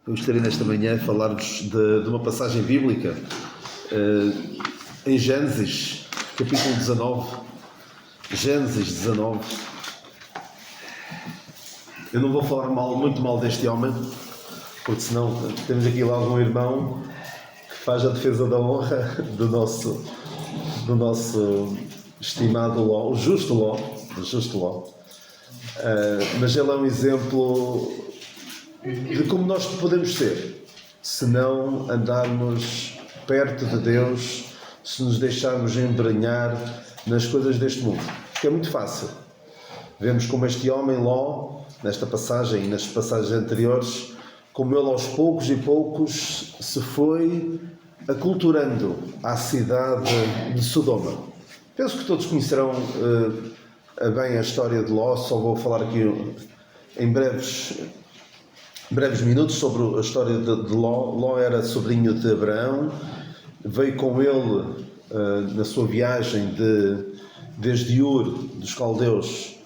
Eu gostaria nesta manhã de falar-vos de uma passagem bíblica em Gênesis, capítulo 19. Gênesis 19. Eu não vou falar muito mal deste homem, porque senão temos aqui logo um irmão que faz a defesa da honra do nosso estimado Ló, o justo Ló. Mas ele é um exemplo de como nós podemos ser se não andarmos perto de Deus, se nos deixarmos embranhar nas coisas deste mundo, porque é muito fácil. Vemos como este homem Ló, nesta passagem e nas passagens anteriores, como ele aos poucos e poucos se foi aculturando à cidade de Sodoma. Penso que todos conhecerão bem a história de Ló. Só vou falar aqui em breves minutos sobre a história de Ló. Ló era sobrinho de Abraão, veio com ele na sua viagem desde Ur dos Caldeus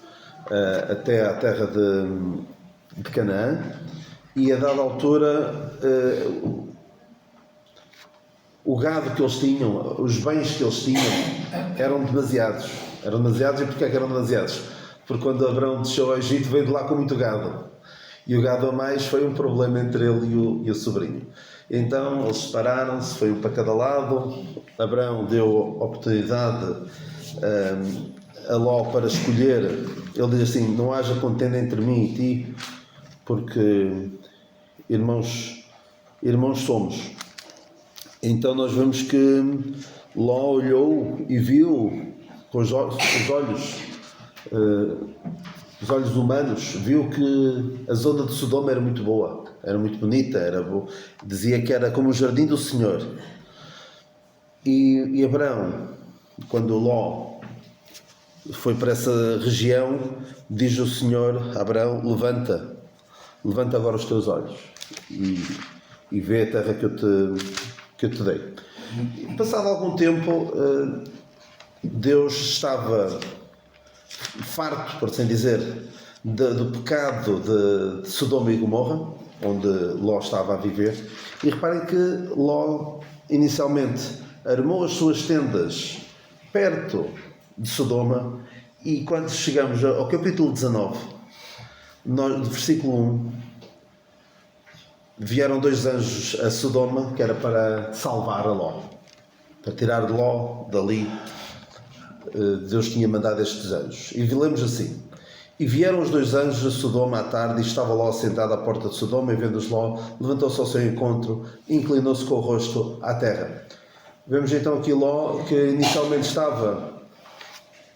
até à terra de Canaã, e a dada altura o gado que eles tinham, os bens que eles tinham eram demasiados. E porquê que eram demasiados? Porque quando Abraão desceu ao Egito veio de lá com muito gado, e o gado a mais foi um problema entre ele e o sobrinho. Então eles separaram-se, foi um para cada lado. Abraão deu oportunidade a Ló para escolher. Ele diz assim: não haja contenda entre mim e ti, porque irmãos somos. Então nós vemos que Ló olhou e viu com os olhos humanos, viu que a zona de Sodoma era muito boa, era muito bonita, dizia que era como o jardim do Senhor. E Abraão, quando Ló foi para essa região, diz o Senhor a Abraão: levanta agora os teus olhos e vê a terra que eu te dei. Passado algum tempo, Deus estava farto, por assim dizer, do pecado de Sodoma e Gomorra, onde Ló estava a viver. E reparem que Ló inicialmente armou as suas tendas perto de Sodoma, e quando chegamos ao capítulo 19, do versículo 1, vieram dois anjos a Sodoma, que era para salvar a Ló, para tirar Ló dali. Deus tinha mandado estes anjos. E lemos assim: e vieram os dois anjos a Sodoma à tarde, e estava Ló sentado à porta de Sodoma, e vendo-os Ló, levantou-se ao seu encontro e inclinou-se com o rosto à terra. Vemos então aqui Ló, que inicialmente estava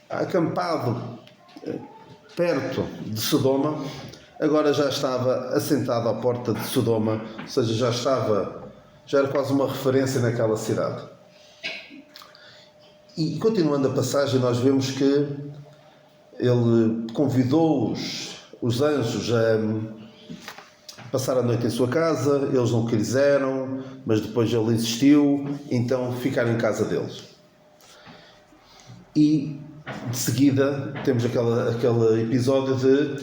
acampado perto de Sodoma, agora já estava assentado à porta de Sodoma, ou seja, já era quase uma referência naquela cidade. E continuando a passagem, nós vemos que ele convidou os anjos a passar a noite em sua casa. Eles não quiseram, mas depois ele insistiu, então ficaram em casa deles. E de seguida temos aquele episódio de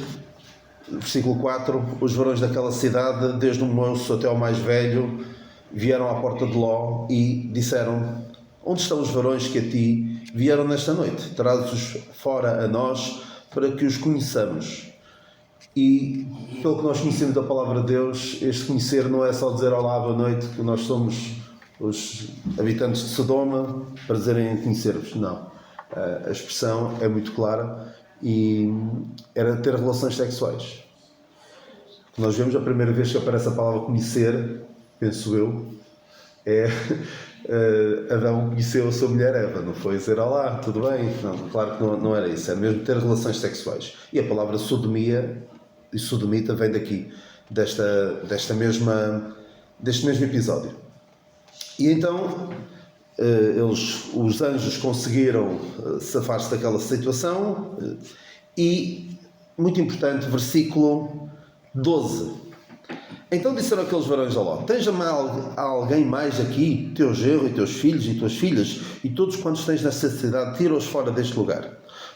versículo 4: os varões daquela cidade, desde o moço até o mais velho, vieram à porta de Ló e disseram: onde estão os varões que a ti vieram nesta noite? Traz-os fora a nós, para que os conheçamos. E pelo que nós conhecemos da palavra de Deus, este conhecer não é só dizer olá, boa noite, que nós somos os habitantes de Sodoma, prazer em conhecer-vos. Não. A expressão é muito clara, e era ter relações sexuais. Nós vemos a primeira vez que aparece a palavra conhecer, penso eu, é Adão conheceu a sua mulher Eva, não foi dizer olá, tudo bem? Não, claro que não era isso, é mesmo ter relações sexuais. E a palavra sodomia e sodomita vem daqui, deste mesmo episódio. E então os anjos conseguiram safar-se daquela situação, e, muito importante, versículo 12: então disseram aqueles varões a Ló: tens-me alguém mais aqui, teu genro e teus filhos e tuas filhas, e todos quantos tens nesta cidade, tira-os fora deste lugar,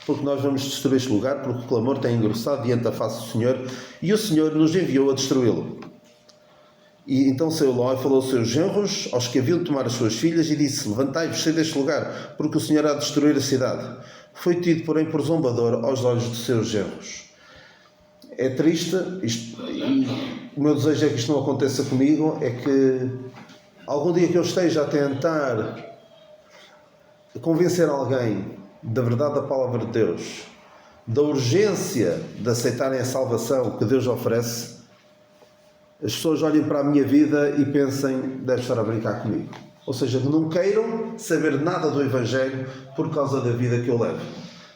porque nós vamos destruir este lugar, porque o clamor tem engrossado diante da face do Senhor, e o Senhor nos enviou a destruí-lo. E então saiu Ló e falou aos seus genros, aos que haviam de tomar as suas filhas, e disse: levantai-vos, saí deste lugar, porque o Senhor há de destruir a cidade. Foi tido, porém, por zombador aos olhos dos seus genros. É triste, e o meu desejo é que isto não aconteça comigo, é que algum dia que eu esteja a tentar convencer alguém da verdade da palavra de Deus, da urgência de aceitarem a salvação que Deus oferece, as pessoas olhem para a minha vida e pensem: deve estar a brincar comigo. Ou seja, que não queiram saber nada do Evangelho por causa da vida que eu levo,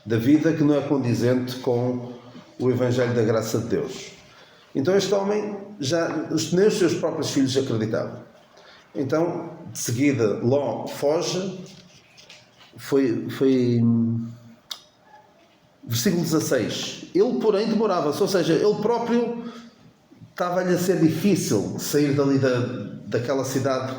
da vida que não é condizente com o Evangelho da graça de Deus. Então este homem, nem os seus próprios filhos acreditavam. Então, de seguida, Ló foge. Versículo 16. Ele, porém, demorava-se, ou seja, ele próprio estava-lhe a ser difícil sair dali daquela cidade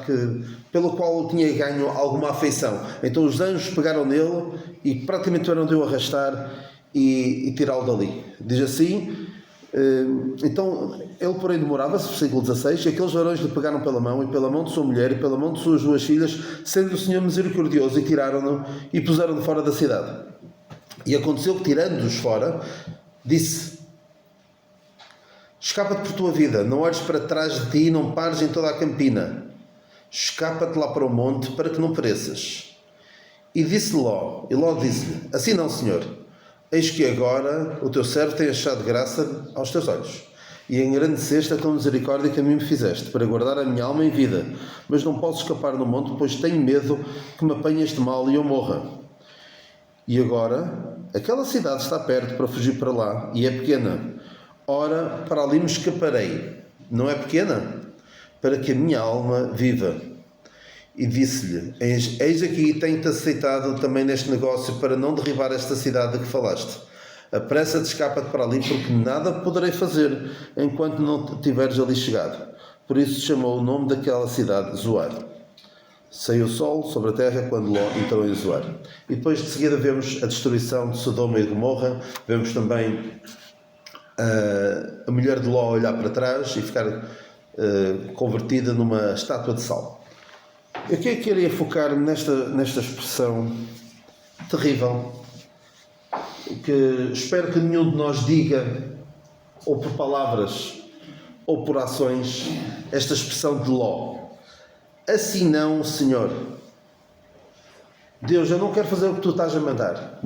pelo qual ele tinha ganho alguma afeição. Então os anjos pegaram nele e praticamente tiveram de o arrastar e tirá-lo dali. Diz assim: então ele, porém, demorava-se, versículo 16, e aqueles varões lhe pegaram pela mão e pela mão de sua mulher e pela mão de suas duas filhas, sendo o Senhor misericordioso, e tiraram-no e puseram-no fora da cidade. E aconteceu que, tirando-os fora, disse: escapa-te por tua vida, não olhes para trás de ti e não pares em toda a campina. Escapa-te lá para o monte, para que não pereças. E disse Ló, e Ló disse-lhe: assim não, Senhor, eis que agora o teu servo tem achado graça aos teus olhos, e engrandeceste a tua misericórdia que a mim me fizeste, para guardar a minha alma em vida. Mas não posso escapar no monte, pois tenho medo que me apanhe este mal e eu morra. E agora, aquela cidade está perto para fugir para lá, e é pequena. Ora, para ali me escaparei. Não é pequena? Para que a minha alma viva. E disse-lhe: eis aqui, tenho-te aceitado também neste negócio, para não derribar esta cidade de que falaste. Apressa-te, escapa-te para ali, porque nada poderei fazer enquanto não tiveres ali chegado. Por isso chamou o nome daquela cidade Zoar. Saiu o sol sobre a terra quando Ló entrou em Zoar. E depois de seguida vemos a destruição de Sodoma e Gomorra. Vemos também a mulher de Ló olhar para trás e ficar convertida numa estátua de sal. Eu queria focar-me nesta expressão terrível, que espero que nenhum de nós diga, ou por palavras ou por ações, esta expressão de Ló: assim não, Senhor. Deus, eu não quero fazer o que tu estás a mandar.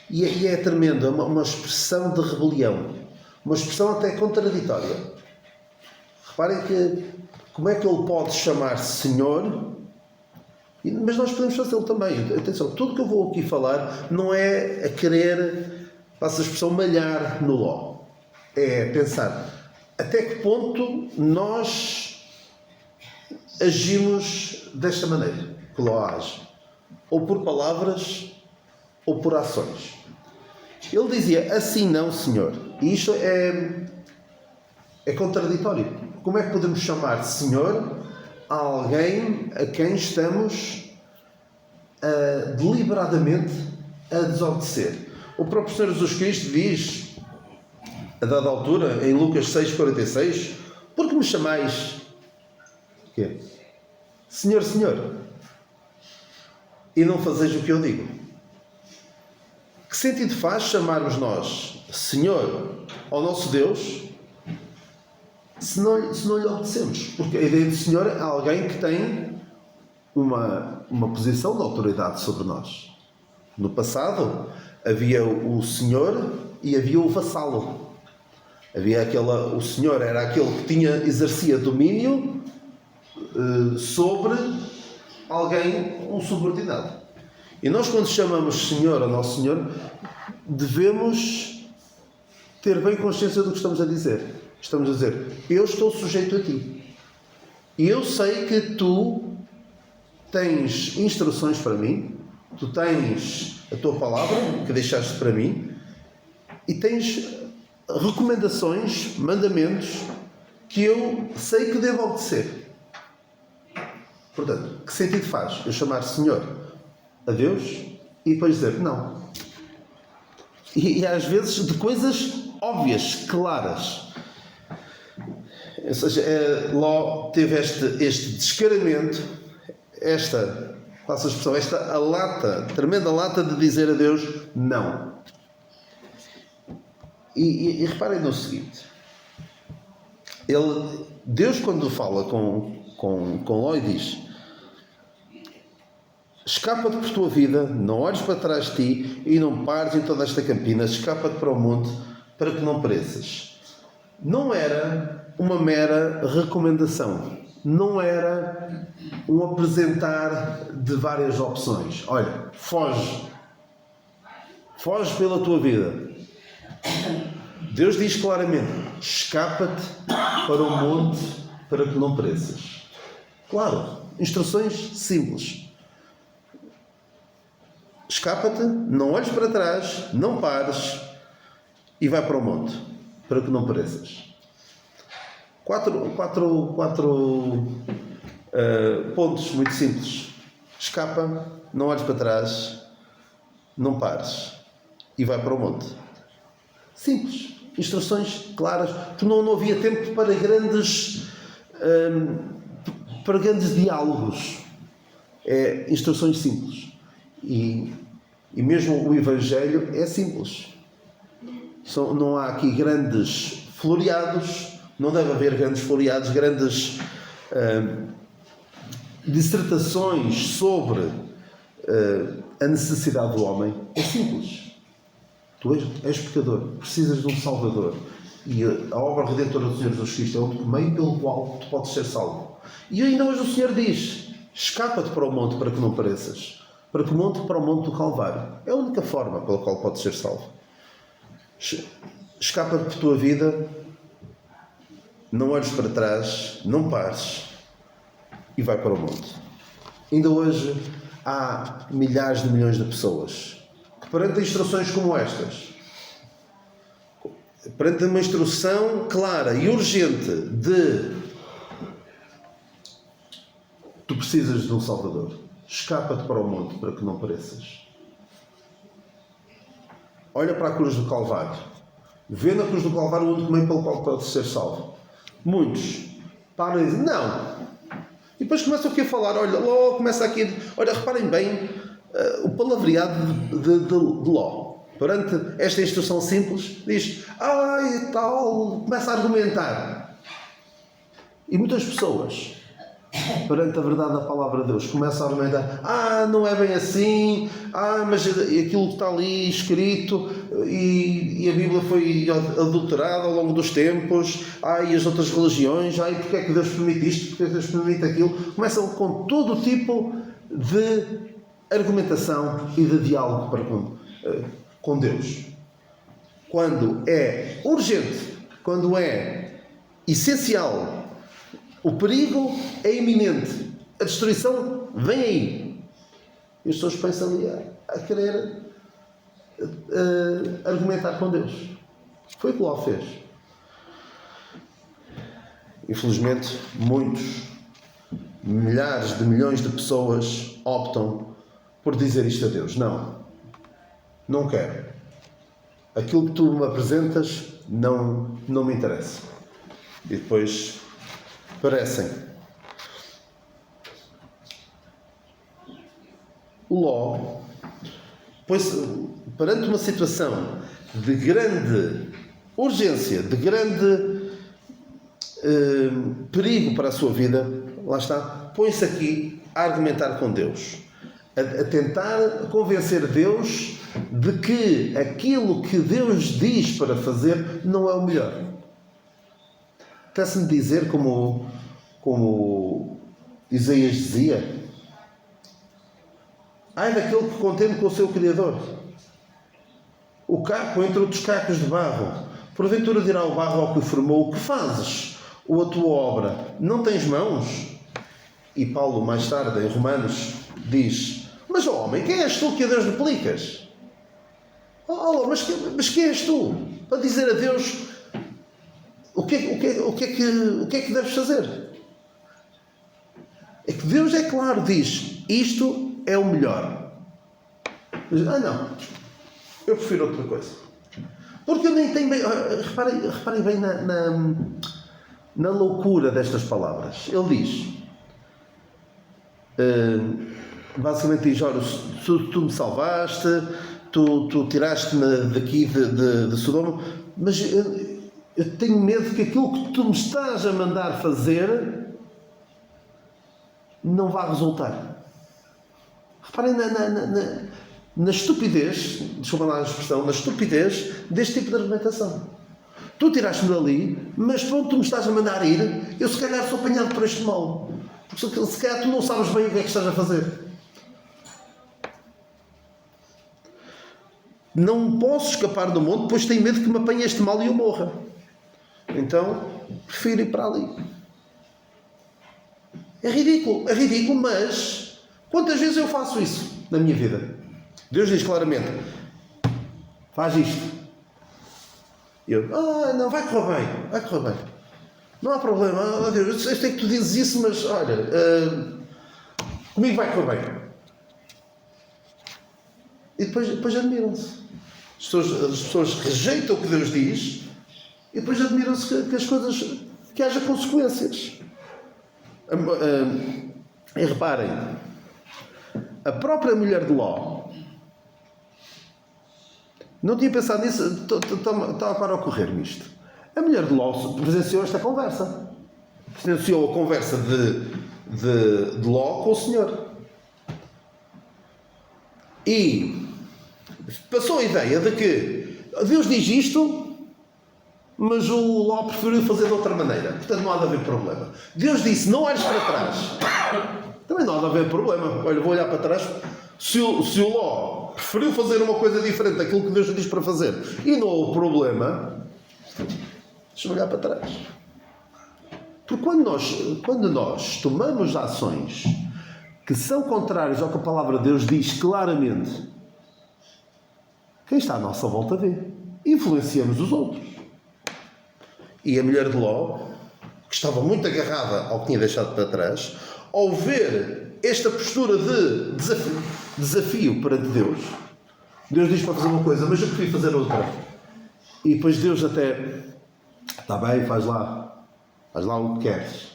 E é tremendo, é uma expressão de rebelião, uma expressão até contraditória. Reparem que como é que ele pode chamar-se Senhor, mas nós podemos fazê-lo também. Atenção, tudo que eu vou aqui falar não é a querer, passa a expressão, malhar no Ló. É pensar até que ponto nós agimos desta maneira que Ló age, ou por palavras ou por ações. Ele dizia: assim não, Senhor. E isto é contraditório. Como é que podemos chamar Senhor a alguém a quem estamos deliberadamente a desobedecer? O próprio Senhor Jesus Cristo diz, a dada altura, em Lucas 6,46: por que me chamais quê? Senhor, Senhor, e não fazeis o que eu digo? Que sentido faz chamarmos nós Senhor ao nosso Deus se não lhe obedecemos? Porque a ideia de Senhor é alguém que tem uma posição de autoridade sobre nós. No passado havia o Senhor e havia o vassalo. O Senhor era aquele que exercia domínio sobre alguém, um subordinado. E nós, quando chamamos Senhor ao nosso Senhor, devemos ter bem consciência do que estamos a dizer. Estamos a dizer: eu estou sujeito a ti. E eu sei que tu tens instruções para mim, tu tens a tua palavra que deixaste para mim, e tens recomendações, mandamentos que eu sei que devo obedecer. Portanto, que sentido faz eu chamar Senhor a Deus e depois dizer não? E às vezes de coisas óbvias, claras. Ou seja, Ló teve este descaramento, passa a expressão, tremenda lata de dizer a Deus não. E reparem no seguinte, Deus quando fala com Ló e diz: escapa-te por tua vida, não olhes para trás de ti e não pares em toda esta campina, escapa-te para o monte para que não pereças. Não era uma mera recomendação, não era um apresentar de várias opções. Olha, foge pela tua vida. Deus diz claramente: escapa-te para o monte para que não pereças. Claro, instruções simples. Escapa-te, não olhes para trás, não pares e vai para o monte para que não pereças. Quatro pontos muito simples. Escapa, não olhes para trás, não pares e vai para o monte. Simples. Instruções claras. Não havia tempo para grandes diálogos. Instruções simples. E mesmo o Evangelho é simples. Não há aqui grandes floreados, não deve haver grandes floreados, grandes dissertações sobre a necessidade do homem. É simples. Tu és pecador, precisas de um Salvador. E a obra redentora do Senhor Jesus Cristo é o meio pelo qual tu podes ser salvo. E ainda hoje o Senhor diz: escapa-te para o monte para que não pereças. Para o monte do Calvário. É a única forma pela qual podes ser salvo. Escapa-te por tua vida, não olhes para trás, não pares e vai para o monte. Ainda hoje há milhares de milhões de pessoas que, perante instruções como estas, perante uma instrução clara e urgente de tu precisas de um Salvador, escapa-te para o monte para que não pereças. Olha para a cruz do Calvário. Vê na cruz do Calvário o único meio pelo qual pode ser salvo. Muitos param e dizem não. E depois começam aqui a falar. Olha, Ló começa aqui. Olha, reparem bem o palavreado de Ló. Perante esta instrução simples, diz: ai, tal. Começa a argumentar. E muitas pessoas, perante a verdade da palavra de Deus, começa a argumentar: não é bem assim, mas aquilo que está ali escrito e a Bíblia foi adulterada ao longo dos tempos, e as outras religiões, porque é que Deus permite isto, porque é que Deus permite aquilo. Começam com todo o tipo de argumentação e de diálogo com Deus. Quando é urgente, quando é essencial, o perigo é iminente. A destruição vem aí. E as pessoas pensam ali a querer argumentar com Deus. Foi o que Ló fez. Infelizmente, milhares de milhões de pessoas optam por dizer isto a Deus. Não quero. Aquilo que tu me apresentas não me interessa. E depois perecem. O Ló, pois, perante uma situação de grande urgência, de grande perigo para a sua vida, lá está, põe-se aqui a argumentar com Deus, a tentar convencer Deus de que aquilo que Deus diz para fazer não é o melhor. Quer-se-me dizer, como Isaías dizia: ai daquele que contende com o seu Criador. O caco entre outros cacos de barro. Porventura dirá o barro ao que o formou: o que fazes? Ou a tua obra não tens mãos? E Paulo, mais tarde, em Romanos, diz: mas, homem, quem és tu que a Deus replicas? Mas quem és tu para dizer a Deus o que é que deves fazer? É que Deus, é claro, diz: isto é o melhor. Mas, não, eu prefiro outra coisa. Porque eu nem tenho bem. Reparem bem na loucura destas palavras. Ele diz, basicamente diz, olha, tu me salvaste, tu tiraste-me daqui de Sodoma, mas eu tenho medo que aquilo que tu me estás a mandar fazer não vá resultar. Reparem na estupidez, desculpa lá a expressão, na estupidez deste tipo de argumentação. Tu tiraste-me dali, mas pronto, tu me estás a mandar ir, eu se calhar sou apanhado por este mal. Porque se calhar tu não sabes bem o que é que estás a fazer. Não posso escapar do monte, pois tenho medo que me apanhe este mal e eu morra. Então, prefiro ir para ali. É ridículo, mas quantas vezes eu faço isso na minha vida? Deus diz claramente, faz isto. Eu, não, vai correr bem. Não há problema, Deus, eu sei que tu dizes isso, mas olha, comigo vai correr bem. E depois admiram-se. As pessoas rejeitam o que Deus diz e depois admiram-se que as coisas, que haja consequências. E reparem, a própria mulher de Ló, não tinha pensado nisso, está agora a ocorrer-me isto. A mulher de Ló presenciou esta conversa. Presenciou a conversa de Ló com o Senhor. E passou a ideia de que Deus diz isto, mas o Ló preferiu fazer de outra maneira. Portanto, não há de haver problema. Deus disse, não olhes para trás. Também não há de haver problema. Olha, vou olhar para trás. Se o Ló preferiu fazer uma coisa diferente daquilo que Deus diz para fazer e não houve problema, deixa-me olhar para trás. Porque quando nós tomamos ações que são contrárias ao que a palavra de Deus diz claramente, quem está à nossa volta vê. Influenciamos os outros. E a mulher de Ló, que estava muito agarrada ao que tinha deixado para trás, ao ver esta postura de desafio perante Deus, Deus diz para fazer uma coisa, mas eu prefiro fazer outra. E depois Deus até, está bem, faz lá o que queres.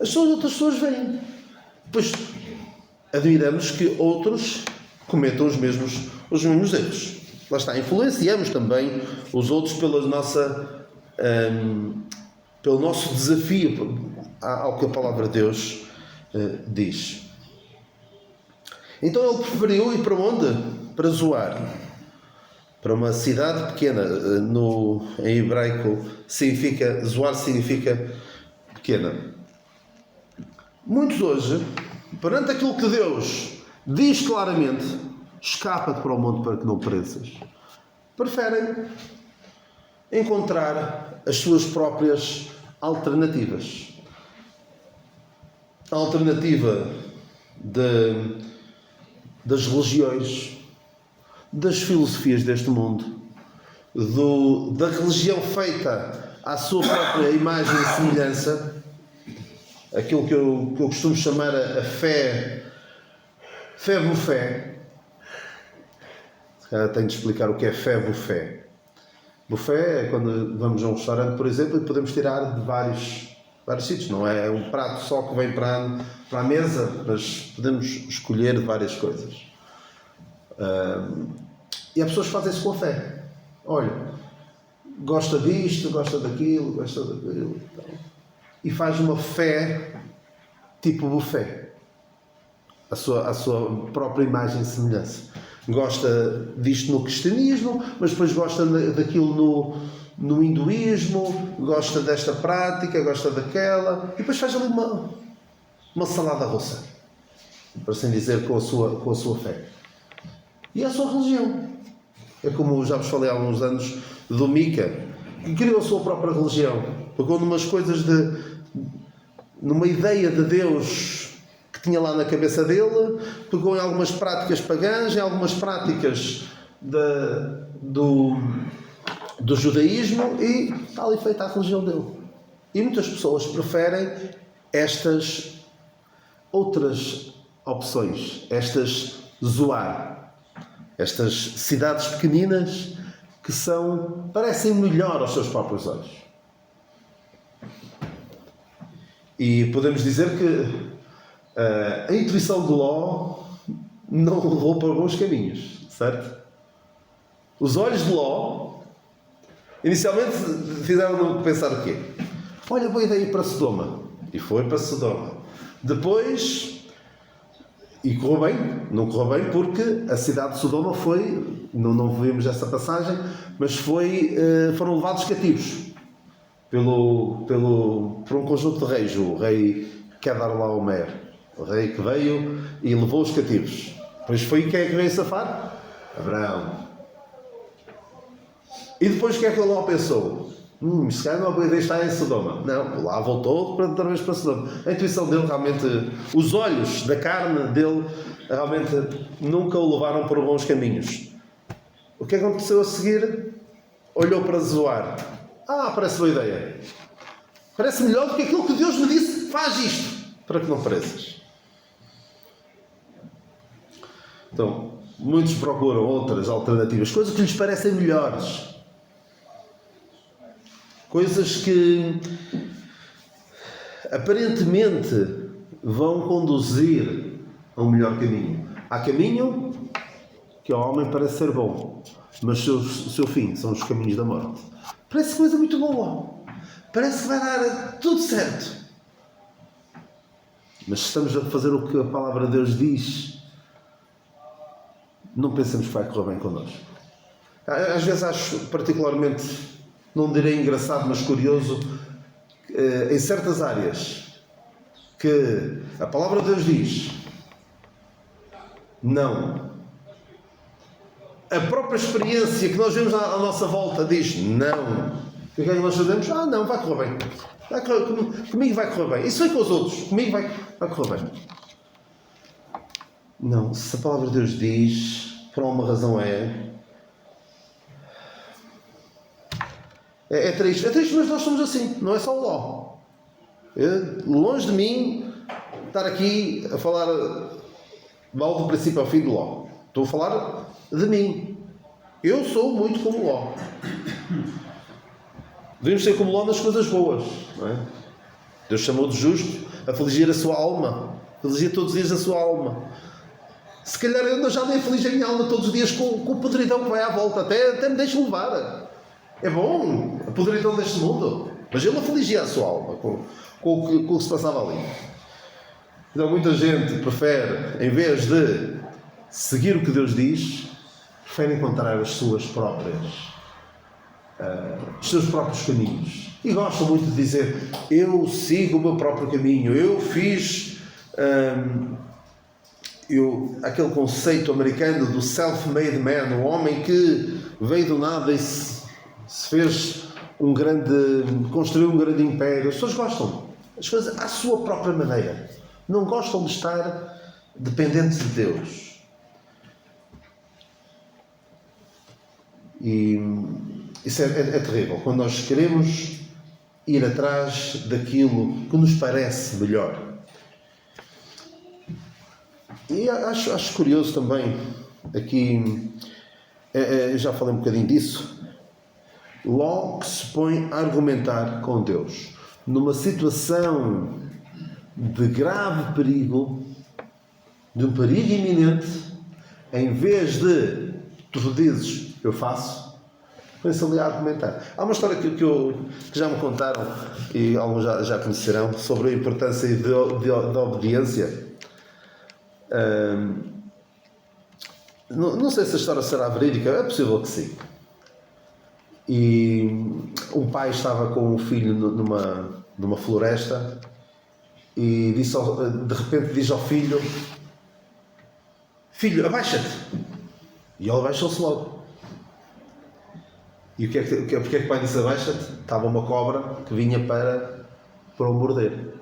As outras pessoas veem. Depois admiramos que outros cometam os mesmos erros. Lá está, influenciamos também os outros pelo nosso desafio ao que a palavra de Deus diz. Então ele preferiu ir para onde? Para Zoar. Para uma cidade pequena. Em hebraico, Zoar significa pequena. Muitos hoje, perante aquilo que Deus diz claramente, escapa-te para o monte para que não pereças, preferem encontrar as suas próprias alternativas. A alternativa das religiões, das filosofias deste mundo, da religião feita à sua própria imagem e semelhança, aquilo que eu costumo chamar a fé buffet. Se calhar tenho de explicar o que é fé buffet. Buffet é quando vamos a um restaurante, por exemplo, e podemos tirar de vários sítios. Não é um prato só que vem para a mesa, mas podemos escolher várias coisas. E as pessoas fazem isso com a fé. Olha, gosta disto, gosta daquilo, gosta daquilo. E faz uma fé tipo buffet. A sua própria imagem e semelhança. Gosta disto no cristianismo, mas depois gosta daquilo no hinduísmo, gosta desta prática, gosta daquela, e depois faz ali uma salada russa, por assim dizer, com a sua fé. E é a sua religião. É como já vos falei há alguns anos do Mika, que criou a sua própria religião. Pegou numas coisas numa ideia de Deus que tinha lá na cabeça dele, pegou em algumas práticas pagãs, em algumas práticas do judaísmo e está ali feita a religião dele. E muitas pessoas preferem estas outras opções, estas Zoar, estas cidades pequeninas que parecem melhor aos seus próprios olhos. E podemos dizer que a intuição de Ló não o levou para bons caminhos, certo? Os olhos de Ló inicialmente fizeram-no pensar o quê? Olha, boa ideia ir para Sodoma. E foi para Sodoma. Depois, e correu bem, não correu bem porque a cidade de Sodoma foi, não vimos essa passagem, mas foram levados cativos por um conjunto de reis, o rei Quedarlaomer, o rei que veio e levou os cativos. Depois foi quem é que veio safar? Abraão. E depois o que é que Ló pensou? Se calhar não é uma boa ideia estar em Sodoma. Não, lá voltou outra vez para Sodoma. A intuição dele realmente, os olhos da carne dele realmente nunca o levaram para bons caminhos. O que aconteceu a seguir? Olhou para Zoar. Parece boa ideia. Parece melhor do que aquilo que Deus me disse. Faz isto, para que não pareças. Então, muitos procuram outras alternativas, coisas que lhes parecem melhores. Coisas que aparentemente vão conduzir a um melhor caminho. Há caminho que ao homem parece ser bom, mas o seu fim são os caminhos da morte. Parece coisa muito boa. Parece que vai dar tudo certo. Mas se estamos a fazer o que a palavra de Deus diz, não pensemos que vai correr bem connosco. Às vezes acho particularmente, não direi engraçado, mas curioso, em certas áreas que a palavra de Deus diz não. A própria experiência que nós vemos à nossa volta diz não. O que é que nós fazemos? Não, vai correr bem. Comigo vai correr bem. Isso foi com os outros. Comigo vai correr bem. Não, se a palavra de Deus diz, por alguma razão é triste. É triste, mas nós somos assim. Não é só o Ló. Longe de mim estar aqui a falar mal do princípio ao fim do Ló. Estou a falar de mim. Eu sou muito como Ló. Devemos ser como Ló nas coisas boas, não é? Deus chamou de justo, afligir a sua alma, afligir todos os dias a sua alma. Se calhar eu já nem aflijo a minha alma todos os dias com o podridão que vai à volta, até me deixo levar. É bom a podridão deste mundo, mas ele afligia a sua alma com o que se passava ali. Então muita gente prefere, em vez de seguir o que Deus diz, prefere encontrar os seus próprios caminhos. E gostam muito de dizer: eu sigo o meu próprio caminho, eu fiz aquele conceito americano do self-made man, o homem que veio do nada e se fez construiu um grande império. As pessoas gostam as coisas à sua própria maneira, não gostam de estar dependentes de Deus. E isso é terrível, quando nós queremos ir atrás daquilo que nos parece melhor. E acho curioso também, aqui, eu já falei um bocadinho disso, Ló que se põe a argumentar com Deus, numa situação de grave perigo, de um perigo iminente, em vez de tu dizes, eu faço, põe-se ali a argumentar. Há uma história que já me contaram, e alguns já conhecerão, sobre a importância da obediência. Não sei se a história será verídica, é possível que sim. E um pai estava com um filho numa floresta e de repente diz ao filho: filho, abaixa-te. E ele abaixou-se logo. E porque é que o pai disse abaixa-te? Estava uma cobra que vinha para o morder.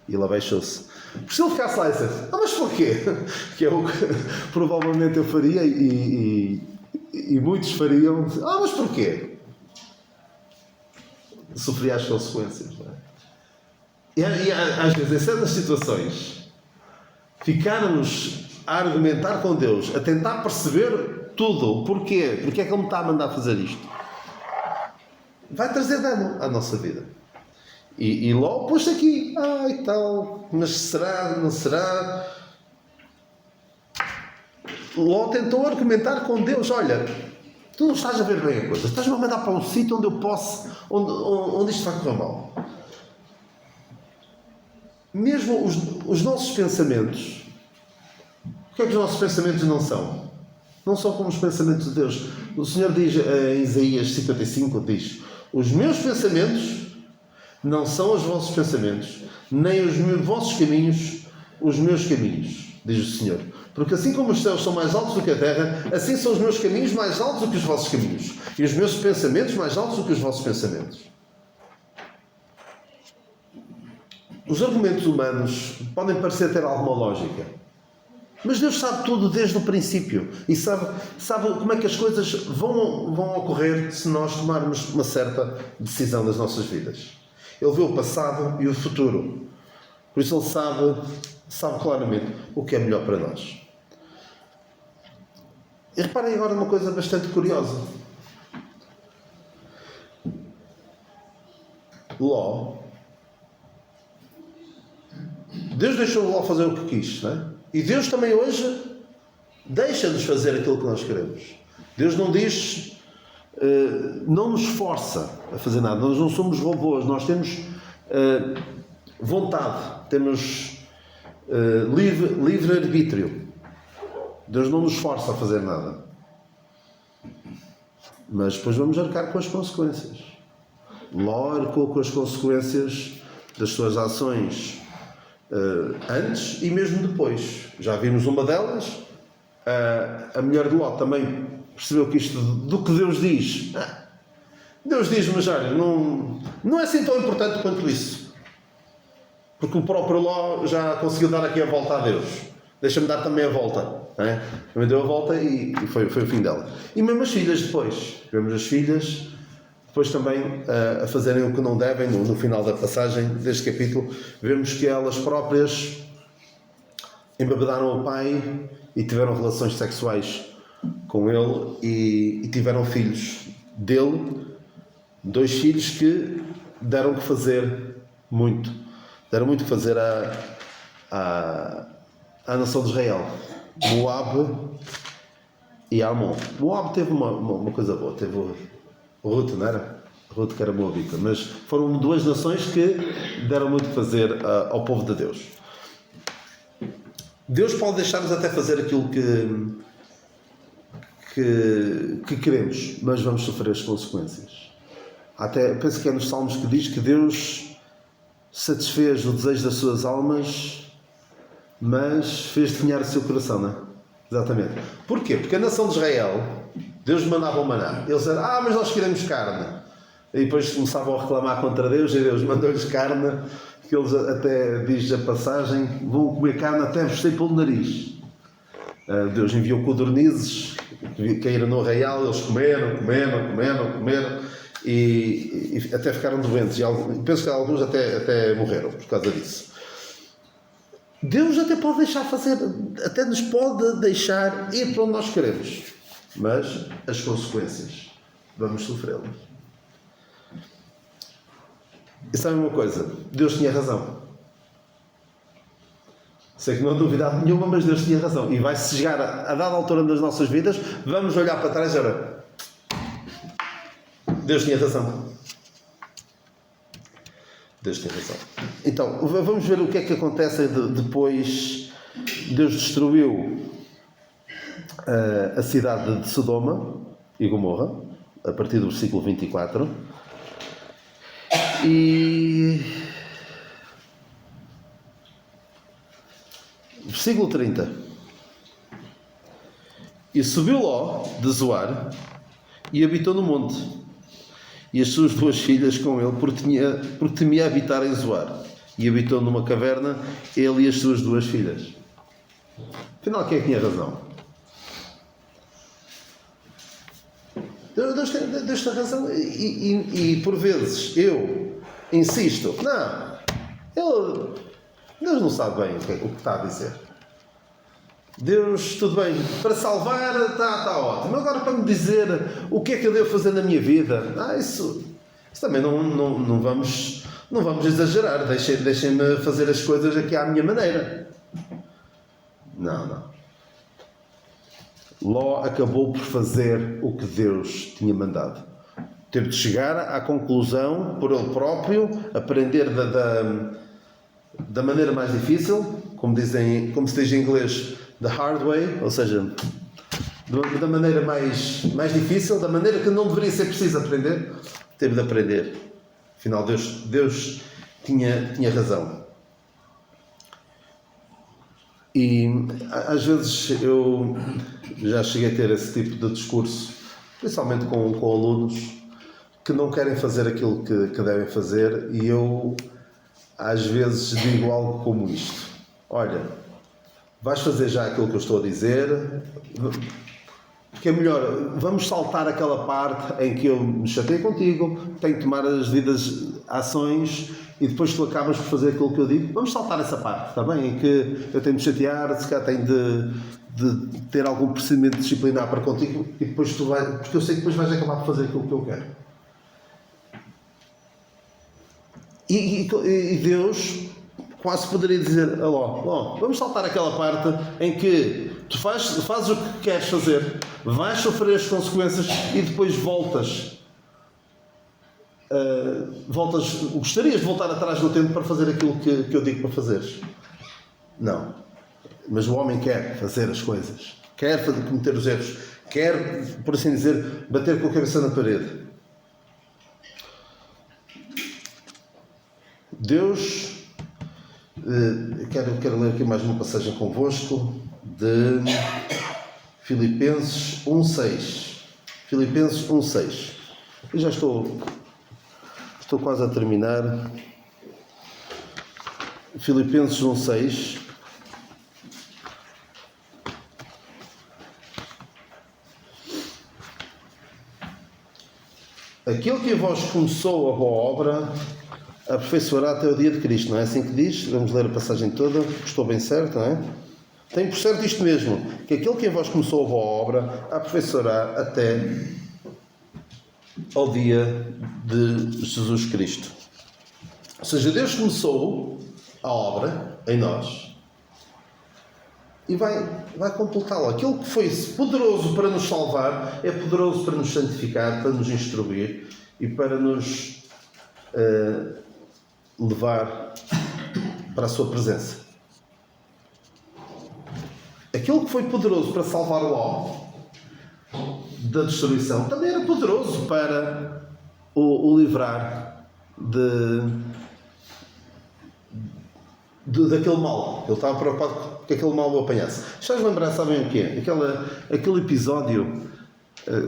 E ele abaixou-se. Se ele ficasse lá e dissesse: mas porquê? Que é o que provavelmente eu faria e muitos fariam. Mas porquê? Sofria as consequências. Não é? E às vezes, em certas situações, ficarmos a argumentar com Deus, a tentar perceber tudo. Porquê? Porque é que Ele me está a mandar fazer isto? Vai trazer dano à nossa vida. E logo pôs aqui, e tal, mas será, não será? Ló tentou argumentar com Deus, olha, tu não estás a ver bem a coisa, estás-me a mandar para um sítio onde eu posso, onde isto vai correr mal. Mesmo os nossos pensamentos, o que é que os nossos pensamentos não são? Não são como os pensamentos de Deus. O Senhor diz em Isaías 55, diz, os meus pensamentos não são os vossos pensamentos, nem os vossos caminhos, os meus caminhos, diz o Senhor. Porque assim como os céus são mais altos do que a terra, assim são os meus caminhos mais altos do que os vossos caminhos, e os meus pensamentos mais altos do que os vossos pensamentos. Os argumentos humanos podem parecer ter alguma lógica, mas Deus sabe tudo desde o princípio e sabe como é que as coisas vão ocorrer se nós tomarmos uma certa decisão das nossas vidas. Ele vê o passado e o futuro, por isso Ele sabe claramente o que é melhor para nós. E reparem agora uma coisa bastante curiosa. Ló, Deus deixou Ló fazer o que quis, não é? E Deus também hoje deixa-nos fazer aquilo que nós queremos. Deus não diz, não nos força a fazer nada. Nós não somos robôs, nós temos vontade, temos livre-arbítrio. Deus não nos força a fazer nada. Mas depois vamos arcar com as consequências. Ló arcou com as consequências das suas ações antes e mesmo depois. Já vimos uma delas. A mulher de Ló também percebeu que isto do que Deus diz. Deus diz, mas olha, não é assim tão importante quanto isso. Porque o próprio Ló já conseguiu dar aqui a volta a Deus. Deixa-me dar também a volta. Também deu a volta e foi o fim dela. E mesmo as filhas depois. Vemos as filhas depois também a fazerem o que não devem. No final da passagem deste capítulo, vemos que elas próprias embebedaram o pai e tiveram relações sexuais com ele e tiveram filhos dele. 2 filhos que deram que fazer muito. Deram muito que fazer à nação de Israel. Moab e Amon. Moab teve uma coisa boa. Teve Ruth, não era? Ruth que era moabita. Mas foram 2 nações que deram muito que fazer ao povo de Deus. Deus pode deixar-nos até fazer aquilo que queremos, mas vamos sofrer as consequências. Até penso que é nos Salmos que diz que Deus satisfez o desejo das suas almas, mas fez definhar o seu coração, não é? Exatamente. Porquê? Porque a nação de Israel, Deus mandava o maná. Eles disseram, mas nós queremos carne. E depois começavam a reclamar contra Deus, e Deus mandou-lhes carne, que eles até, diz a passagem, vão comer carne até vos sair pelo nariz. Deus enviou codornizes, que caíram no arraial, eles comeram, e até ficaram doentes. E penso que alguns até morreram por causa disso. Deus até pode deixar fazer, até nos pode deixar ir para onde nós queremos, mas as consequências vamos sofrê-las. E sabem uma coisa? Deus tinha razão. Sei que não há dúvida nenhuma, mas Deus tinha razão. E vai-se chegar a dada altura das nossas vidas, vamos olhar para trás e olhar, Deus tinha razão. Deus tem razão. Então, vamos ver o que é que acontece depois. Deus destruiu a cidade de Sodoma e Gomorra, a partir do versículo 24. E versículo 30. E subiu Ló de Zoar e habitou no monte, e as suas 2 filhas com ele, porque temia habitar em Zoar, e habitou numa caverna, ele e as suas 2 filhas. Afinal, quem é que tinha razão? Deus tem razão, e por vezes eu insisto, Deus não sabe bem o que está a dizer. Deus, tudo bem, para salvar está ótimo. Agora para me dizer o que é que eu devo fazer na minha vida, isso também não vamos exagerar. Deixem-me fazer as coisas aqui à minha maneira. Não. Ló acabou por fazer o que Deus tinha mandado. Teve de chegar à conclusão, por ele próprio, aprender da maneira mais difícil, como se diz em inglês, the hard way, ou seja, da maneira mais difícil, da maneira que não deveria ser preciso aprender, teve de aprender. Afinal, Deus tinha razão. E às vezes eu já cheguei a ter esse tipo de discurso, principalmente com alunos que não querem fazer aquilo que devem fazer, e eu às vezes digo algo como isto: olha, vais fazer já aquilo que eu estou a dizer, porque é melhor, vamos saltar aquela parte em que eu me chatei contigo, tenho que tomar as devidas ações e depois tu acabas por fazer aquilo que eu digo. Vamos saltar essa parte, está bem? Em que eu tenho de me chatear, se calhar tenho de ter algum procedimento disciplinar para contigo, e depois tu vais, porque eu sei que depois vais acabar por fazer aquilo que eu quero. E Deus quase poderia dizer: Ló, vamos saltar aquela parte em que tu fazes o que queres fazer, vais sofrer as consequências e depois voltas. Gostarias de voltar atrás no tempo para fazer aquilo que eu digo para fazeres? Não. Mas o homem quer fazer as coisas, quer cometer os erros, quer, por assim dizer, bater com a cabeça na parede. Deus, quero ler aqui mais uma passagem convosco, de Filipenses 1:6. Filipenses 1:6. Eu já estou quase a terminar. Filipenses 1:6. Aquele que em vós começou a boa obra aperfeiçoará até o dia de Cristo, não é assim que diz? Vamos ler a passagem toda, estou bem certo, não é? Tem por certo isto mesmo, que aquele que em vós começou a boa obra aperfeiçoará até ao dia de Jesus Cristo. Ou seja, Deus começou a obra em nós e vai completá-la. Aquilo que foi poderoso para nos salvar é poderoso para nos santificar, para nos instruir e para nos levar para a sua presença. Aquilo que foi poderoso para salvar Ló da destruição também era poderoso para o livrar daquele mal. Ele estava preocupado que aquele mal o apanhasse. Estás a lembrar, sabem o que é? Aquele episódio,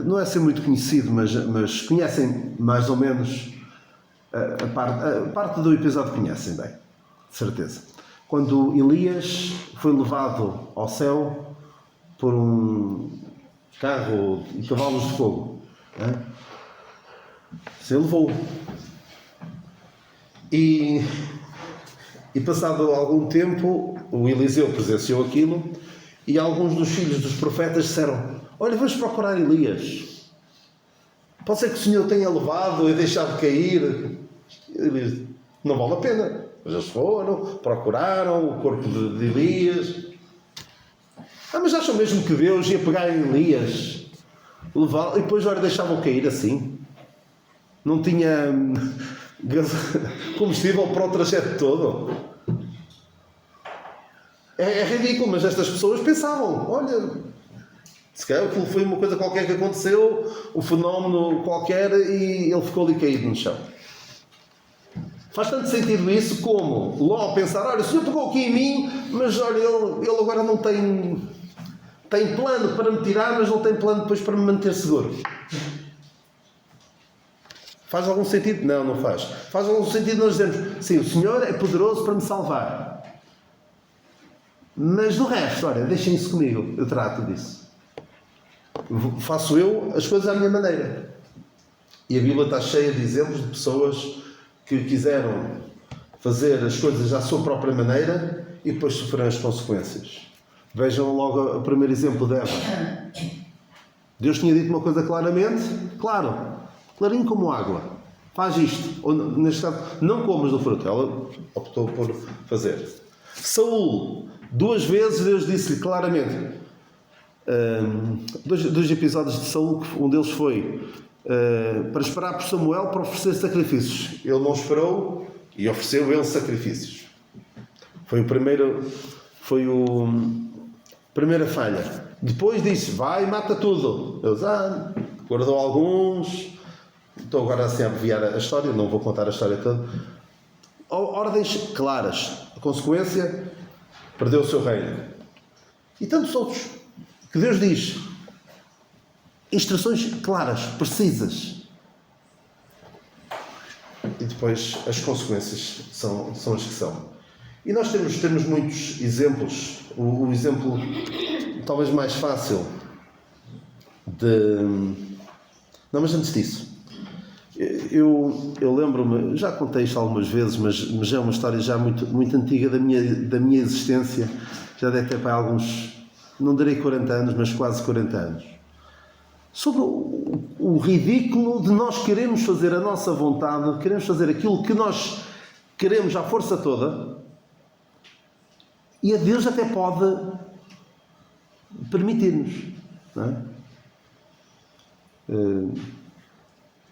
não é ser muito conhecido, mas conhecem mais ou menos a parte do episódio, conhecem bem, de certeza. Quando Elias foi levado ao céu por um carro e cavalos de fogo, se levou. E passado algum tempo, o Eliseu presenciou aquilo e alguns dos filhos dos profetas disseram: olha, vamos procurar Elias. Pode ser que o Senhor tenha levado e deixado cair. Ele disse: não vale a pena. Mas eles foram, procuraram o corpo de Elias. Mas acham mesmo que Deus ia pegar em Elias, levá-lo, e depois deixavam cair assim? Não tinha combustível para o trajeto todo? É ridículo, mas estas pessoas pensavam: olha, se calhar aquilo foi uma coisa qualquer que aconteceu, um fenómeno qualquer, e ele ficou ali caído no chão. Faz tanto sentido isso como Ló pensar: olha, o Senhor pegou aqui em mim, mas olha, ele agora não tem plano para me tirar, mas não tem plano depois para me manter seguro. Faz algum sentido? Não, não faz. Faz algum sentido nós dizermos: sim, o Senhor é poderoso para me salvar, mas do resto, olha, deixem isso comigo, eu trato disso. Faço eu as coisas à minha maneira. E a Bíblia está cheia de exemplos de pessoas que quiseram fazer as coisas à sua própria maneira e depois sofreram as consequências. Vejam logo o primeiro exemplo de Eva. Deus tinha dito uma coisa claramente, clarinho como água. Faz isto. Ou, neste caso, não comas do fruto. Ela optou por fazer. Saúl, 2 vezes Deus disse-lhe claramente. Dois episódios de Saúl, um deles foi para esperar por Samuel para oferecer sacrifícios. Ele não esperou e ofereceu ele sacrifícios. Foi a primeira falha. Depois disse, vai e mata tudo. Eles, guardou alguns. Estou agora assim a abreviar a história, não vou contar a história toda. Ordens claras. A consequência, perdeu o seu reino. E tantos outros que Deus diz. Instruções claras, precisas. E depois as consequências são as que são. E nós temos muitos exemplos. O exemplo talvez mais fácil de... Não, mas antes disso, eu lembro-me, já contei isto algumas vezes, mas é uma história já muito, muito antiga da minha existência. Já deve ter para alguns, não direi 40 anos, mas quase 40 anos. Sobre o ridículo de nós queremos fazer a nossa vontade, queremos fazer aquilo que nós queremos à força toda, e a Deus até pode permitir-nos, não é?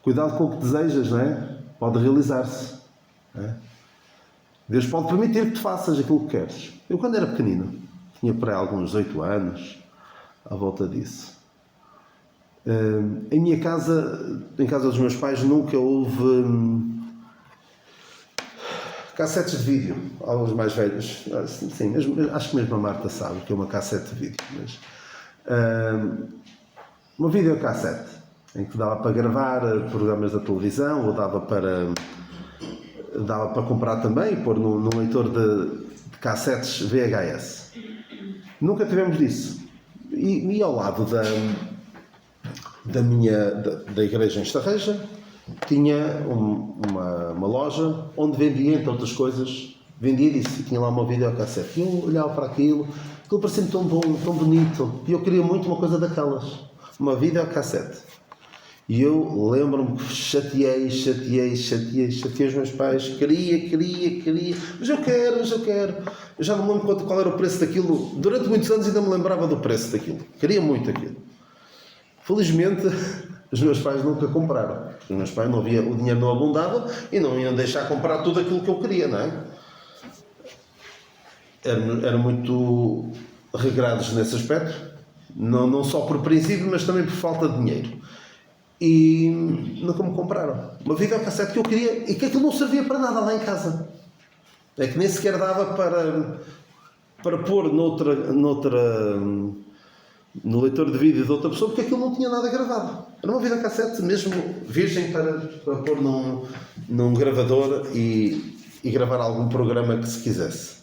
Cuidado com o que desejas, não é? Pode realizar-se, não é? Deus pode permitir que tu faças aquilo que queres. Eu, quando era pequenino, tinha por aí alguns 8 anos, à volta disso. Em minha casa, em casa dos meus pais, nunca houve cassetes de vídeo. Alguns mais velhos, sim, mesmo, acho que mesmo a Marta sabe que é uma cassete de vídeo. Mas, uma videocassete, em que dava para gravar programas da televisão, ou dava para comprar também e pôr num leitor de cassetes VHS. Nunca tivemos disso. E ao lado da igreja em Estarreja tinha uma loja onde vendia, entre outras coisas, vendia disso, e tinha lá uma videocassete. E eu olhava para aquilo parecia-me tão bom, tão bonito, e eu queria muito uma coisa daquelas, uma videocassete. E eu lembro-me que chateei os meus pais, queria, mas eu quero. Eu já não me lembro qual era o preço daquilo, durante muitos anos ainda me lembrava do preço daquilo, queria muito aquilo. Felizmente, os meus pais nunca compraram. Os meus pais o dinheiro não abundava e não iam deixar comprar tudo aquilo que eu queria, não é? Eram muito regrados nesse aspecto, não só por princípio, mas também por falta de dinheiro. E nunca me compraram. Uma videocassete que eu queria e que aquilo não servia para nada lá em casa. É que nem sequer dava para pôr no leitor de vídeo de outra pessoa, porque aquilo não tinha nada gravado. Era uma videocassete mesmo virgem para pôr num gravador e gravar algum programa que se quisesse.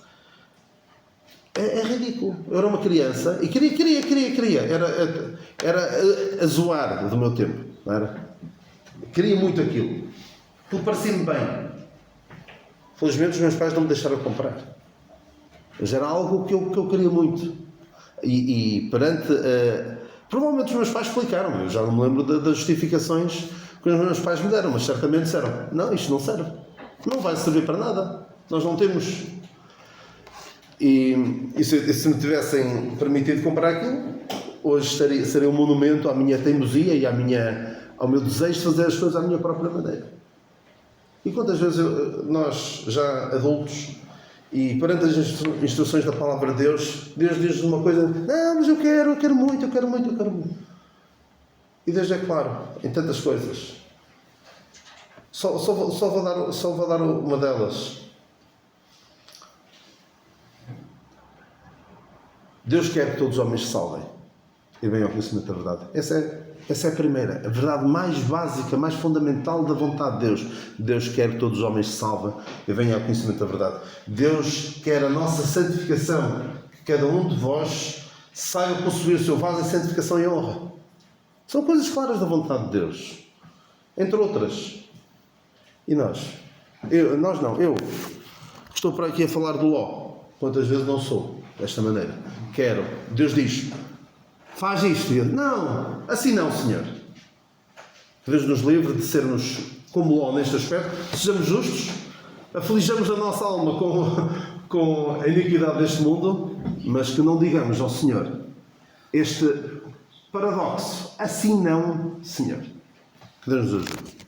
É ridículo. Eu era uma criança e queria. Era a zoar do meu tempo. Não era? Queria muito aquilo. Aquilo parecia-me bem. Felizmente os meus pais não me deixaram comprar. Mas era algo que eu queria muito. E perante... provavelmente os meus pais explicaram. Eu já não me lembro das justificações que os meus pais me deram, mas certamente disseram: não, isto não serve. Não vai servir para nada. Nós não temos... E se me tivessem permitido comprar aquilo, hoje seria um monumento à minha teimosia e ao meu desejo de fazer as coisas à minha própria maneira. E quantas vezes nós, já adultos, e perante as instruções da palavra de Deus diz uma coisa: não, mas eu quero muito. E Deus é claro em tantas coisas. Só vou dar uma delas. Deus quer que todos os homens se salvem e venham ao conhecimento da verdade. Essa é a primeira, a verdade mais básica, mais fundamental da vontade de Deus. Deus quer que todos os homens se salvem e venham ao conhecimento da verdade. Deus quer a nossa santificação, que cada um de vós saiba possuir o seu vaso em santificação e honra. São coisas claras da vontade de Deus, entre outras. E nós? Eu estou por aqui a falar do Ló. Quantas vezes não sou? desta maneira. Quero. Deus diz, faz isto. E ele, não, assim não, Senhor. Que Deus nos livre de sermos como Ló neste aspecto. Sejamos justos, aflijamos a nossa alma com a iniquidade deste mundo, mas que não digamos ao Senhor este paradoxo, assim não, Senhor. Que Deus nos ajude.